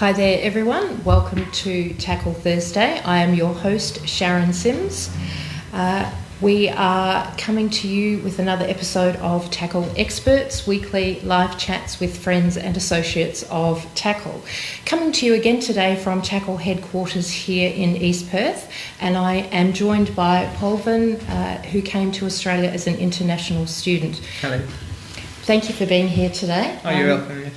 Hi there everyone, welcome to TACLE Thursday. I am your host Sharon Sims. We are coming to you with another episode of TACLE Experts, weekly live chats with friends and associates of TACLE. Coming to you again today from TACLE headquarters here in East Perth, and I am joined by Polvin, who came to Australia as an international student. Hello. Thank you for being here today. Oh, you're welcome. Yes.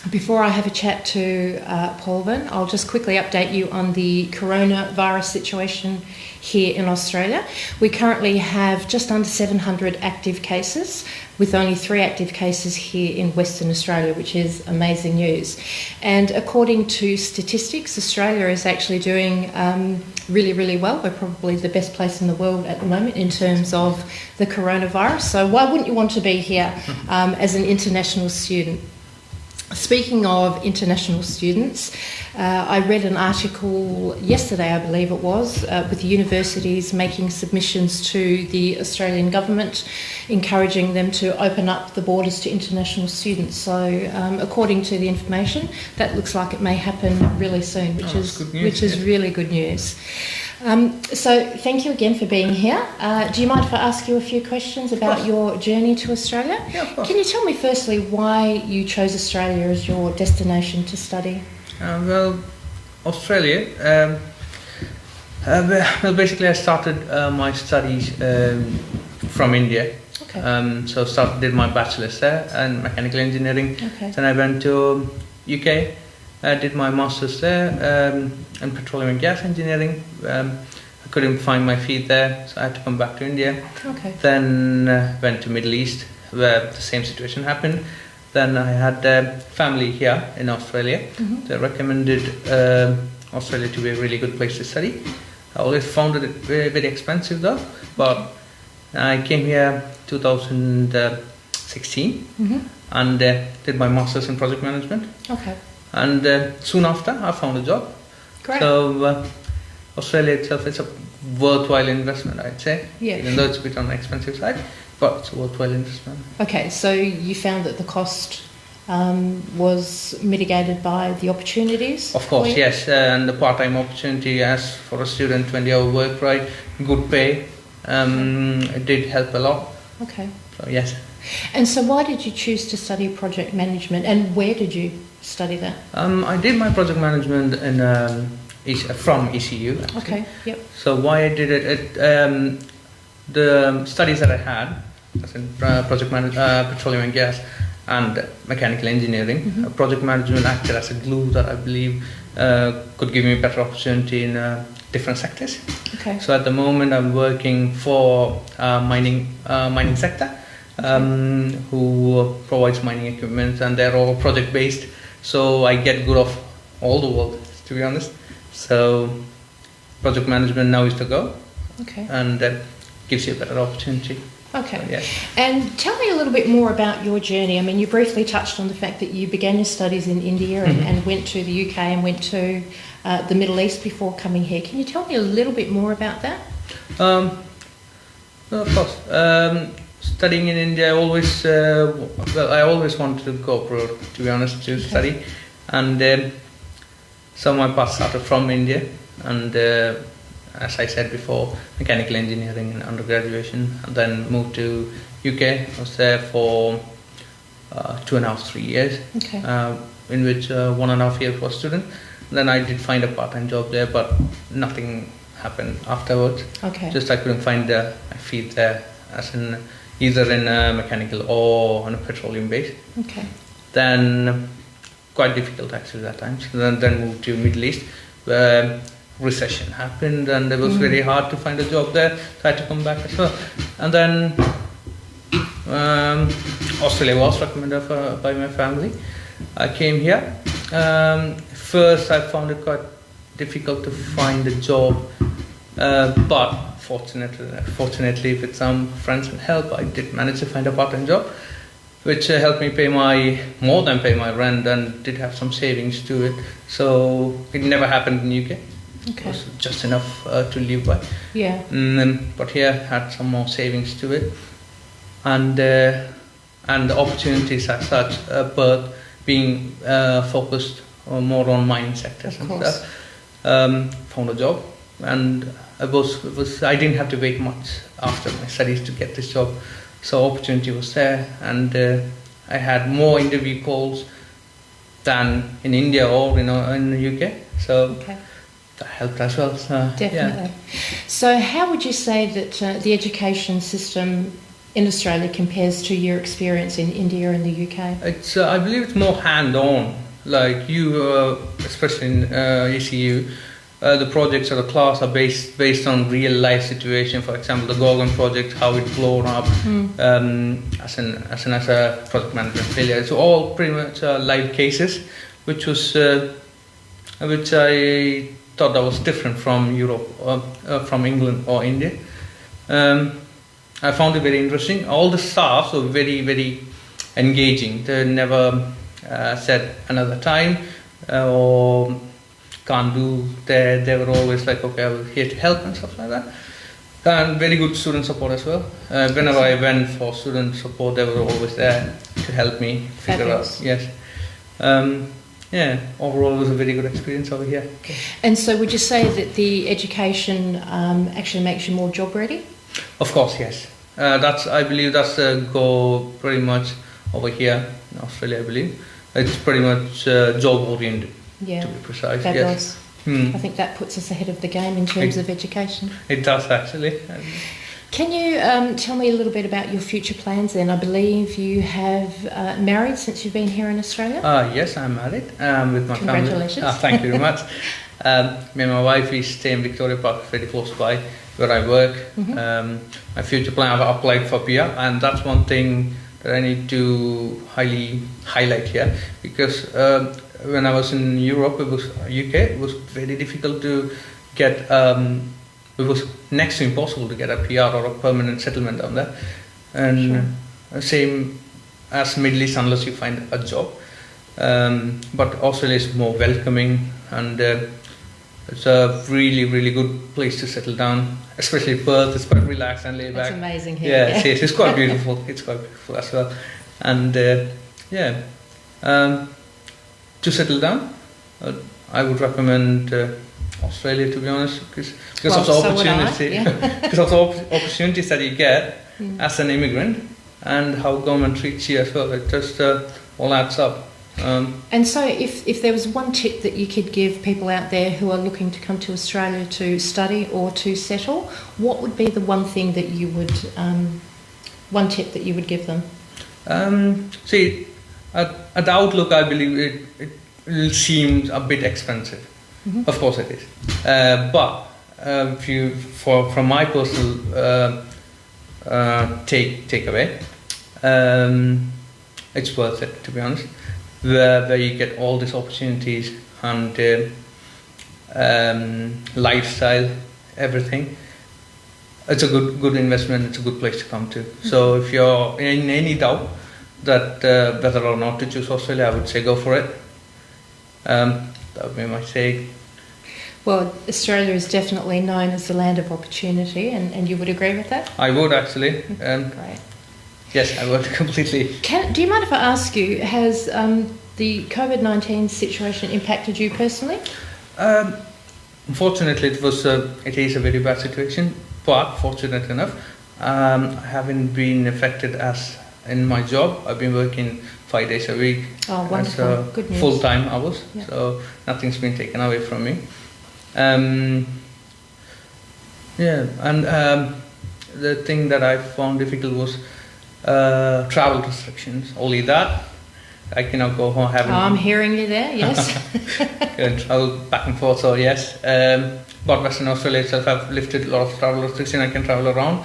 Before I have a chat to Polvin, I'll just quickly update you on the coronavirus situation here in Australia. We currently have just under 700 active cases, with only 3 active cases here in Western Australia, which is amazing news. And according to statistics, Australia is actually doing really, really well. We're probably the best place in the world at the moment in terms of the coronavirus. So why wouldn't you want to be here as an international student? Speaking of international students, I read an article yesterday, I believe it was, with universities making submissions to the Australian government, encouraging them to open up the borders to international students. So according to the information, that looks like it may happen really soon, which is really good news. So thank you again for being here. Do you mind if I ask you a few questions about your journey to Australia? Yeah, of course. Can you tell me firstly why you chose Australia as your destination to study? Well, Australia, basically I started my studies from India. Okay. Did my bachelor's there in mechanical engineering. Okay. Then I went to UK. I did my master's there in petroleum and gas engineering. I couldn't find my feet there, so I had to come back to India. Okay. Then went to Middle East, where the same situation happened. Then I had family here in Australia. Mm-hmm. They recommended Australia to be a really good place to study. I always found it very, very expensive though, but I came here 2016 Mm-hmm. and did my master's in project management. Okay. And soon after, I found a job. Great. So Australia itself is a worthwhile investment, I'd say. Yeah. Even though it's a bit on the expensive side, but it's a worthwhile investment. Okay, so you found that the cost was mitigated by the opportunities? Of course, yes. And the part-time opportunity as for a student, 20-hour work, right? Good pay. It did help a lot. Okay. So yes. And so why did you choose to study project management, and where did you study that? I did my project management from ECU. Actually. Okay, yep. So why I did it, the studies that I had, as in project management, petroleum and gas, and mechanical engineering, Mm-hmm. Project management acted as a glue that I believe could give me a better opportunity in different sectors. Okay. So at the moment I'm working for mining sector, who provides mining equipment, and they're all project based. So I get good of all the world, to be honest. So project management now is the go. Okay. And gives you a better opportunity. Okay. So, yeah. And tell me a little bit more about your journey. I mean, you briefly touched on the fact that you began your studies in India and went to the UK and went to the Middle East before coming here. Can you tell me a little bit more about that? Well, of course. Studying in India, I always wanted to go abroad, to be honest, to study. And so my path started from India, and as I said before, mechanical engineering in undergraduation, and then moved to UK. I was there for 2.5-3 years, Okay. in which 1.5 years was student. Then I did find a part-time job there, but nothing happened afterwards. Okay. Just I couldn't find my feet there, as in either in mechanical or on a petroleum base. Okay. Then quite difficult actually that time. So then moved to Middle East, where recession happened and it was very hard to find a job there. So I had to come back as well. And then Australia was recommended by my family. I came here. First I found it quite difficult to find a job, but fortunately with some friends and help, I did manage to find a part-time job, which helped me more than pay my rent, and did have some savings to it. So it never happened in UK. Okay. It was just enough to live by. Yeah. But here had some more savings to it, and the opportunities as such, Perth being focused more on mining sectors Of and course. stuff. Found a job, and I didn't have to wait much after my studies to get this job. So opportunity was there, and I had more interview calls than in India or in the UK. So Okay. that helped as well. So, Definitely. yeah. So, how would you say that the education system in Australia compares to your experience in India and the UK? It's I believe it's more hand-on. Like you, especially in ECU, the projects or the class are based on real life situation. For example, the Gorgon project, how it blown up as a project management failure. It's all pretty much live cases, which I thought that was different from Europe, from England or India. I found it very interesting. All the staff were very, very engaging. They never said another time or can't do. They were always like, okay, I was here to help and stuff like that. And very good student support as well. Whenever I went for student support, they were always there to help me figure out. Yes. Yeah, overall it was a very good experience over here. And so, would you say that the education actually makes you more job ready? Of course, yes. I believe that's the goal pretty much over here in Australia, I believe. It's pretty much job oriented, Yeah, to be precise. fabulous. Yes. I think that puts us ahead of the game in terms of education. It does actually. Can you tell me a little bit about your future plans then? I believe you have married since you've been here in Australia? Yes, I'm married with my Congratulations. family. Thank you very much. Me and my wife, we stay in Victoria Park, very close by where I work. My future plan, I've applied for PR, and that's one thing that I need to highly highlight here, because when I was in Europe, UK, it was very difficult to get. It was next to impossible to get a PR or a permanent settlement down there, and same as Middle East unless you find a job. But Australia is more welcoming, and it's a really, really good place to settle down. Especially Perth, it's quite relaxed and laid back. It's amazing here. Yeah, it's quite beautiful. It's quite beautiful as well, and to settle down, I would recommend Australia, to be honest, because of the opportunity, because of the opportunities that you get as an immigrant, and how government treats you as well. It just all adds up. And so, if there was one tip that you could give people out there who are looking to come to Australia to study or to settle, what would be the one thing that you would, one tip that you would give them? See, at the outlook, I believe it seems a bit expensive. Of course, it is. But from my personal takeaway, it's worth it, to be honest. Where you get all these opportunities and lifestyle, everything. It's a good investment. It's a good place to come to. So if you're in any doubt that whether or not to choose Australia, I would say go for it. That would be my say. Well, Australia is definitely known as the land of opportunity, and you would agree with that? I would actually. Great. Yes, I would completely. Do you mind if I ask you, has the COVID-19 situation impacted you personally? Unfortunately, it is a very bad situation, but fortunate enough, I haven't been affected as in my job. I've been working 5 days a week. Oh, wonderful. Good news. Full-time hours, Yeah. so nothing's been taken away from me. The thing that I found difficult was travel restrictions. Only that I cannot go home. I'm hearing you there. Yes. Can travel back and forth. So yes, but Western Australia itself have lifted a lot of travel restrictions. I can travel around.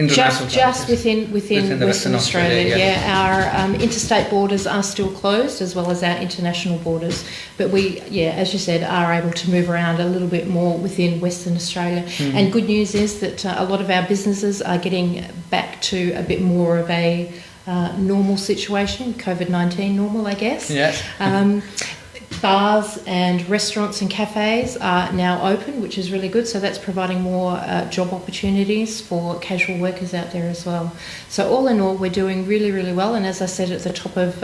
Just within Western Australia, yeah. Our interstate borders are still closed, as well as our international borders. But we, as you said, are able to move around a little bit more within Western Australia. And good news is that a lot of our businesses are getting back to a bit more of a normal situation, COVID-19 normal, I guess. Yes. Bars and restaurants and cafes are now open, which is really good. So that's providing more job opportunities for casual workers out there as well. So all in all, we're doing really, really well. And as I said at the top of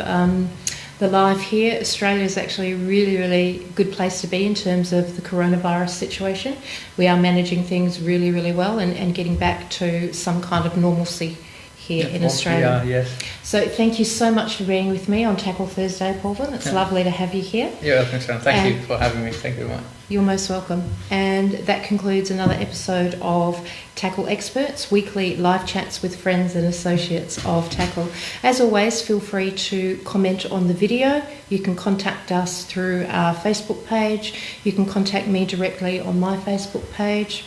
the life here. Australia is actually a really, really good place to be in terms of the coronavirus situation. We are managing things really, really well and getting back to some kind of normalcy here in Australia. Yes. So thank you so much for being with me on Tackle Thursday, Paulvin. It's lovely to have you here. You're welcome, Sam. Thank you for having me. Thank you very much. You're most welcome. And that concludes another episode of Tackle Experts, weekly live chats with friends and associates of Tackle. As always, feel free to comment on the video. You can contact us through our Facebook page. You can contact me directly on my Facebook page.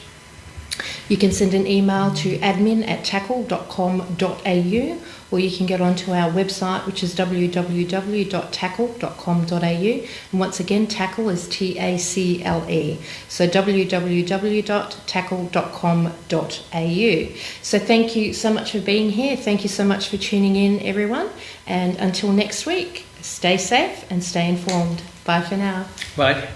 You can send an email to admin@tackle.com.au, or you can get onto our website, which is www.tackle.com.au. And once again, Tackle is TACLE. So www.tackle.com.au. So thank you so much for being here. Thank you so much for tuning in, everyone. And until next week, stay safe and stay informed. Bye for now. Bye.